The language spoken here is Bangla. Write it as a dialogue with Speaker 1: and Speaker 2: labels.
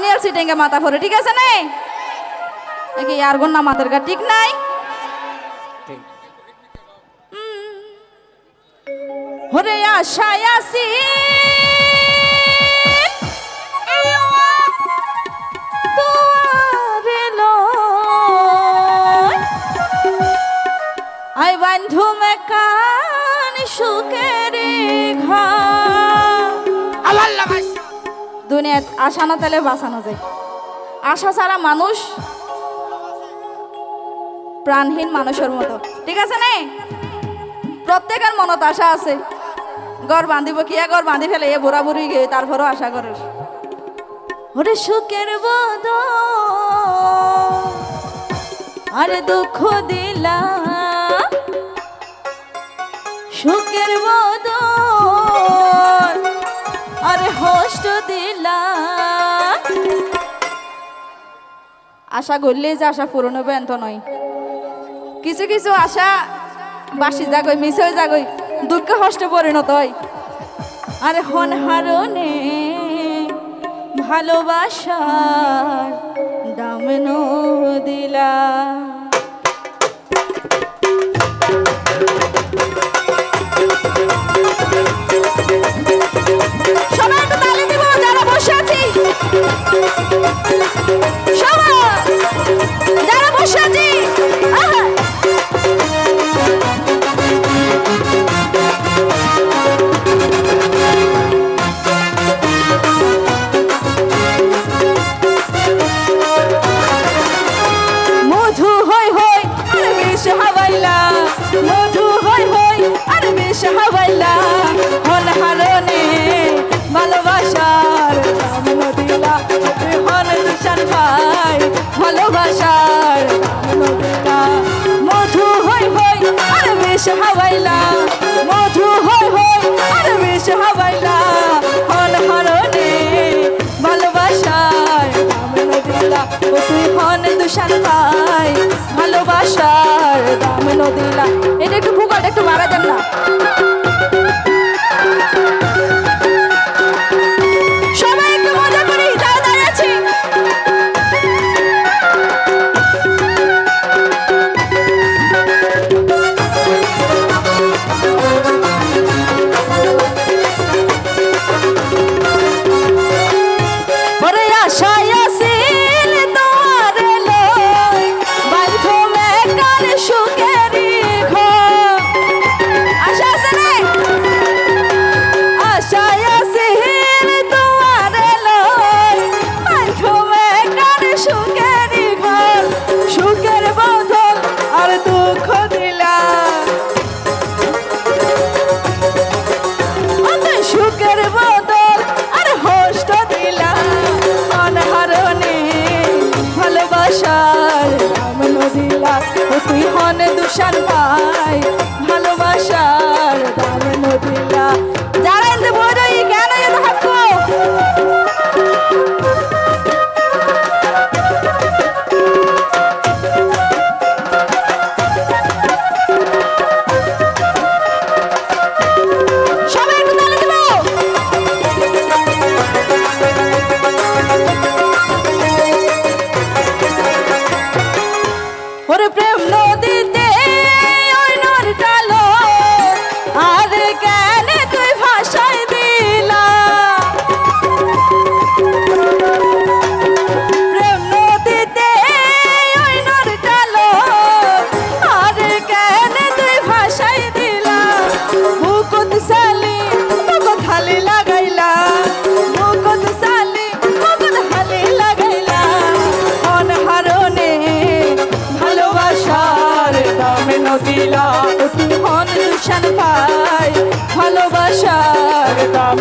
Speaker 1: নিয়ে সিটেঙ্গে মাথা পরে ঠিক আছে না নাকি আর গন্না মাথার গা ঠিক নাই ওরে আশায় আসি আই বন্ধু মেকান সুখের দুনিয়া আশা না তাহলে বাঁচানো যায় আশা ছাড়া মানুষ প্রাণহীন মানুষের মতো ঠিক আছে না প্রত্যেকের মনত আশা আছে ঘর বাঁধিব কি ঘর বাঁধি ফেলে এ বুড়া বুড়ি গিয়ে তারপরও আশা করে ওরে সুখের বদ আরে দুঃখ দিলা সুখের বদ আরে হষ্ট দিলা আশা করলে যে আশা পূরণ হবে এত নয় কিছু কিছু আশা বাসি জাগই মিস হয়ে জাগই দুঃখ কষ্ট পরিণত হয় আরে হন হারনে ভালোবাসার দাম দিলা সবাই একটু তালি দিব যারা বসে আছি সবাই যারা বসে আছি মধু হই হই আর বিষ হাওয়াইলা মধু হই হই আর বিষ হাওয়াইলা হন হারনে ভালোবাসার দাম দিলা তুই হন দুশান ভাই ভালোবাসার দাম দিলা মধু হই হই আর বিষ হাওয়াইলা মধু হই হই আর বিষ হাওয়াইলা হন হারনে ভালোবাসার দাম দিলা তুই হন দুশান ভাই ভালোবাসার দাম দিলা এটা একটু ভূগোলটা একটু বাড়া দেন না সবাই একটু মজা করি যারা দাঁড়িয়ে আছি ওরে আশায় আসিল তোমার লই বান্ধ মেকার সুখেরি ঘর আশা আছে না আশায় আসিল তোমার লই বান্ধ মেকার সুখেরি ঘর সুখের বদল আর দুঃখ দিলা সুখের বদল আর হষ্ট দিলা অনহারণে ভালোবাসার দাম দিলা তুই হন দুশান ভাই ভালোবাসার দাম দিলা যারা এতে বোঝাই কেন এত হাক্কো সবাই একটু তালি দিব ওরে প্রেম নদীতে ওই নরটালো আর কেন তুই ভাষায় দিলা প্রেম নদীতে ওই নরটালো আর কেন তুই ভাষায় দিলা মুকুট সালি মুকুট হালি লাগাইলা মুকুট সালি মুকুট হালি লাগাইলা অনহারনে ভালোবাসার দাম দিলা তুই হন দুশান ভাই ভালোবাসার দাম